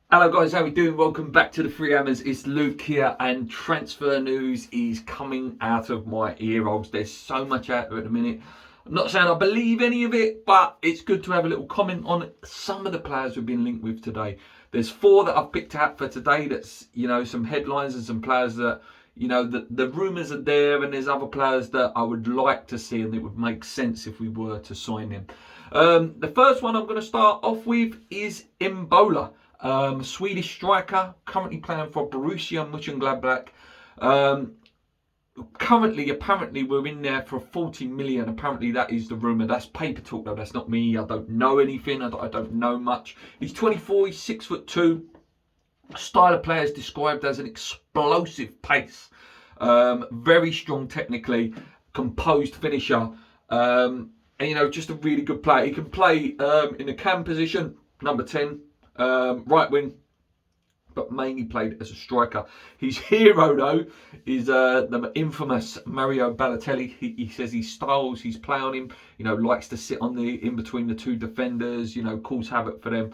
Hello guys, how we doing? Welcome back to the Free Hammers. It's Luke here, and transfer news is coming out of my ear holes. There's so much out there at the minute. I'm not saying I believe any of it, but it's good to have a little comment on some of the players we've been linked with today. There's four that I've picked out for today. That's, some headlines and some players that, the rumours are there, and there's other players that I would like to see and it would make sense if we were to sign them. The first one I'm going to start off with is Imbola. Swedish striker, currently playing for Borussia Mönchengladbach. Currently, apparently, we're in there for 40 million. Apparently, that is the rumour. That's paper talk, though. That's not me. I don't know anything. I don't know much. He's 24. He's 6'2". Style of player is described as an explosive pace. Very strong technically. Composed finisher. And, just a really good player. He can play in the cam position, number 10. Right wing, but mainly played as a striker. His hero, though, is the infamous Mario Balotelli. He says he styles his play on him. Likes to sit on in between the two defenders. Cause havoc for them.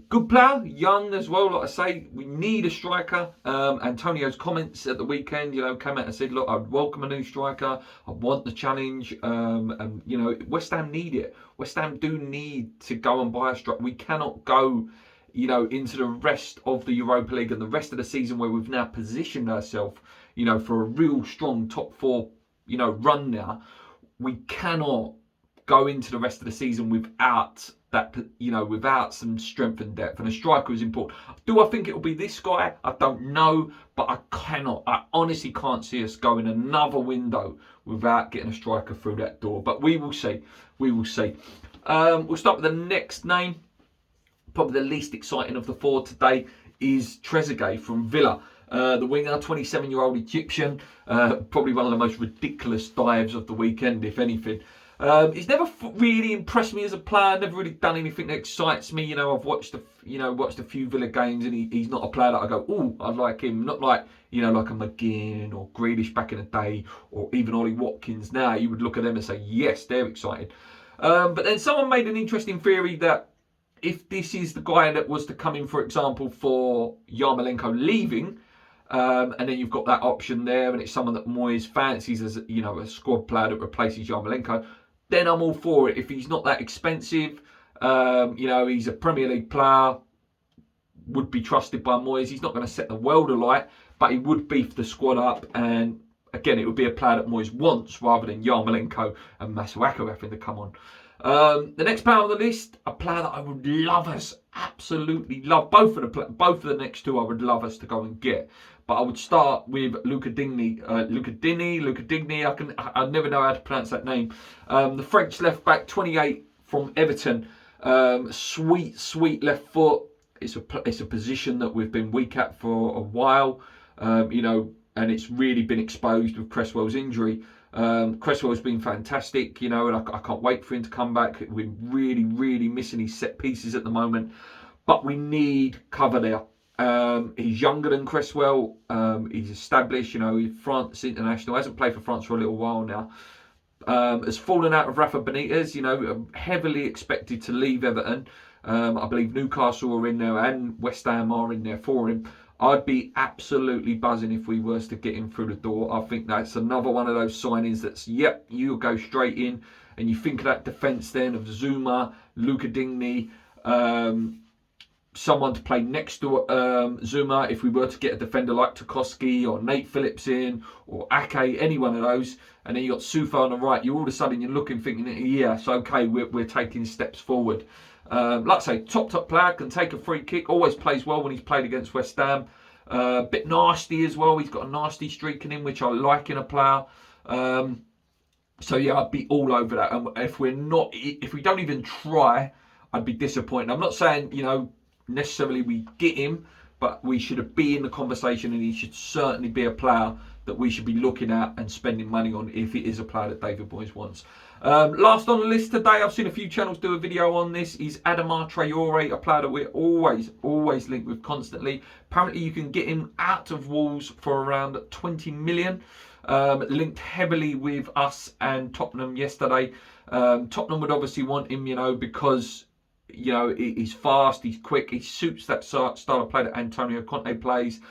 Good player, young as well. Like I say, we need a striker. Antonio's comments at the weekend, came out and said, look, I'd welcome a new striker. I want the challenge. And West Ham need it. West Ham do need to go and buy a striker. We cannot go, into the rest of the Europa League and the rest of the season where we've now positioned ourselves, for a real strong top four, run now. We cannot go into the rest of the season without that, without some strength and depth. And a striker is important. Do I think it'll be this guy? I don't know, but I honestly can't see us going another window without getting a striker through that door. But we will see. We'll start with the next name. Probably the least exciting of the four today is Trezeguet from Villa. The winger, 27-year-old Egyptian. Probably one of the most ridiculous dives of the weekend, if anything. He's never really impressed me as a player. Never really done anything that excites me. I've watched a few Villa games, and he's not a player that I go, oh, I like him. Not like like a McGinn or Grealish back in the day, or even Ollie Watkins. Now you would look at them and say, yes, they're excited. But then someone made an interesting theory that if this is the guy that was to come in, for example, for Yarmolenko leaving. And then you've got that option there, and it's someone that Moyes fancies as a squad player that replaces Yarmolenko. Then I'm all for it. If he's not that expensive, he's a Premier League player, would be trusted by Moyes. He's not going to set the world alight, but he would beef the squad up. And again, it would be a player that Moyes wants rather than Yarmolenko and Masuaku having to come on. The next player on the list, a player that I would love us, absolutely love. Both of the next two I would love us to go and get. But I would start with Lucas Digne. Lucas Digne. I never know how to pronounce that name. The French left back, 28, from Everton. Sweet left foot. It's a position that we've been weak at for a while. And it's really been exposed with Cresswell's injury. Cresswell's been fantastic, and I can't wait for him to come back. We're really, really missing his set pieces at the moment, but we need cover there. He's younger than Cresswell. He's established, he's France international. Hasn't played for France for a little while now. Has fallen out of Rafa Benitez. Heavily expected to leave Everton. I believe Newcastle are in there and West Ham are in there for him. I'd be absolutely buzzing if we were to get him through the door. I think that's another one of those signings that's, you'll go straight in. And you think of that defence then of Zuma, Lucas Digne, someone to play next to Zuma if we were to get a defender like Tarkowski or Nate Phillips in or Ake, any one of those. And then you got Sufa on the right. All of a sudden you're looking, thinking, yes, okay, we're taking steps forward. Like I say, top player, can take a free kick, always plays well when he's played against West Ham. Bit nasty as well. He's got a nasty streak in him, which I like in a player. I'd be all over that. And if we don't even try, I'd be disappointed. I'm not saying, necessarily we get him, but we should be in the conversation, and he should certainly be a player that we should be looking at and spending money on if it is a player that David Moyes wants. Last on the list today, I've seen a few channels do a video on this, is Adama Traore, a player that we're always linked with constantly. Apparently you can get him out of Wolves for around 20 million. Linked heavily with us and Tottenham yesterday. Tottenham would obviously want him, because You know, he's fast, he's quick, he suits that style of play that Antonio Conte plays.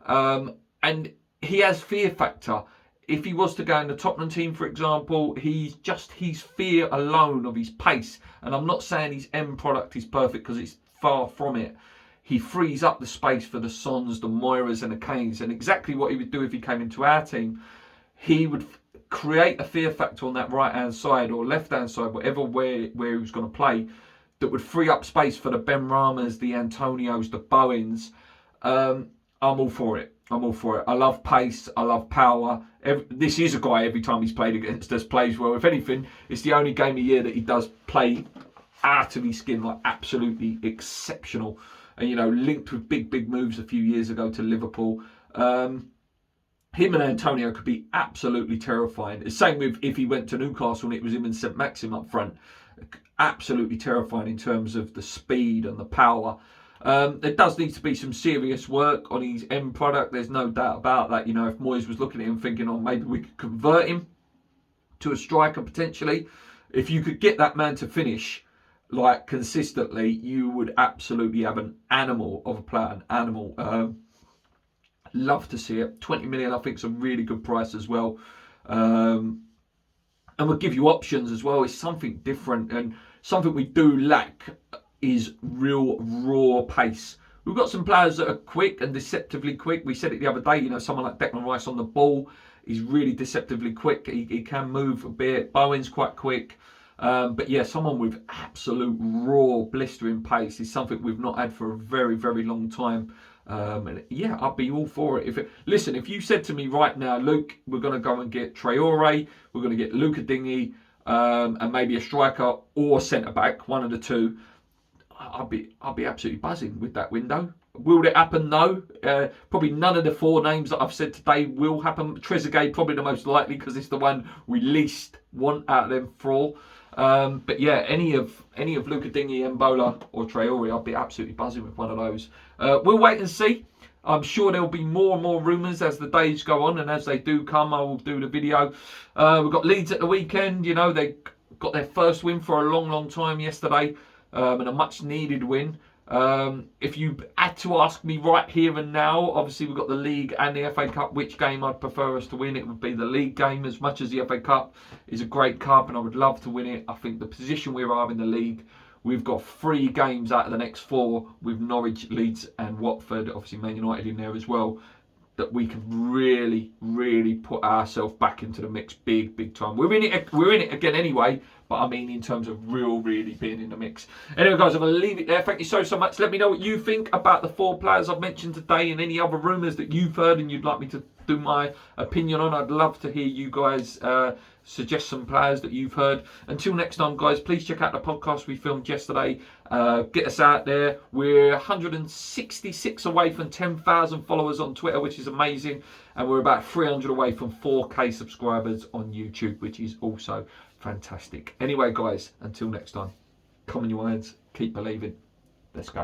And he has fear factor. If he was to go in the Tottenham team, for example, he's his fear alone of his pace. And I'm not saying his end product is perfect, because it's far from it. He frees up the space for the Sons, the Moiras and the Kanes. And exactly what he would do if he came into our team, he would create a fear factor on that right-hand side or left-hand side, whatever where he was going to play, that would free up space for the Ben Ramas, the Antonios, the Bowens. I'm all for it. I'm all for it. I love pace. I love power. This is a guy, every time he's played against us, plays well. If anything, it's the only game a year that he does play out of his skin, like absolutely exceptional. And, you know, linked with big moves a few years ago to Liverpool. Him and Antonio could be absolutely terrifying. The same with if he went to Newcastle and it was him and St. Maxim up front. Absolutely terrifying in terms of the speed and the power. There does need to be some serious work on his end product. There's no doubt about that. You know, if Moyes was looking at him thinking, oh, maybe we could convert him to a striker potentially. If you could get that man to finish like consistently, you would absolutely have an animal of a player, an animal. Love to see it. 20 million, I think, is a really good price as well. And we'll give you options as well. It's something different, and something we do lack is real raw pace. We've got some players that are quick and deceptively quick. We said it the other day, you know, someone like Declan Rice on the ball is really deceptively quick. He can move a bit. Bowen's quite quick. But yeah, someone with absolute raw blistering pace is something we've not had for a very long time. And yeah, I'd be all for it. Listen, if you said to me right now, Luke, we're going to go and get Traore, we're going to get Lucas Digne, and maybe a striker or centre back, one of the two, I'll be absolutely buzzing with that window. Will it happen? No. Probably none of the four names that I've said today will happen. Trezeguet probably the most likely, because it's the one we least want out of them four. But yeah, any of Lucas Digne, Imbola or Traore, I'll be absolutely buzzing with one of those. We'll wait and see. I'm sure there'll be more and more rumours as the days go on, and as they do come, I will do the video. We've got Leeds at the weekend. You know, they got their first win for a long time yesterday, and a much needed win. If you had to ask me right here and now, obviously we've got the league and the FA Cup, which game I'd prefer us to win, it would be the league game. As much as the FA Cup is a great cup and I would love to win it, I think the position we are in the league, we've got 3 games out of the next 4 with Norwich, Leeds and Watford, obviously Man United in there as well, that we can really put ourselves back into the mix big time. We're in it again anyway, but I mean in terms of really being in the mix. Anyway guys, I'm going to leave it there. Thank you so much. Let me know what you think about the 4 players I've mentioned today and any other rumours that you've heard and you'd like me to do my opinion on. I'd love to hear you guys suggest some players that you've heard. Until next time guys, please check out the podcast we filmed yesterday. Get us out there. We're 166 away from 10,000 followers on Twitter, which is amazing, and we're about 300 away from 4k subscribers on YouTube, which is also fantastic. Anyway guys, until next time, come on you irons, keep believing. Let's go.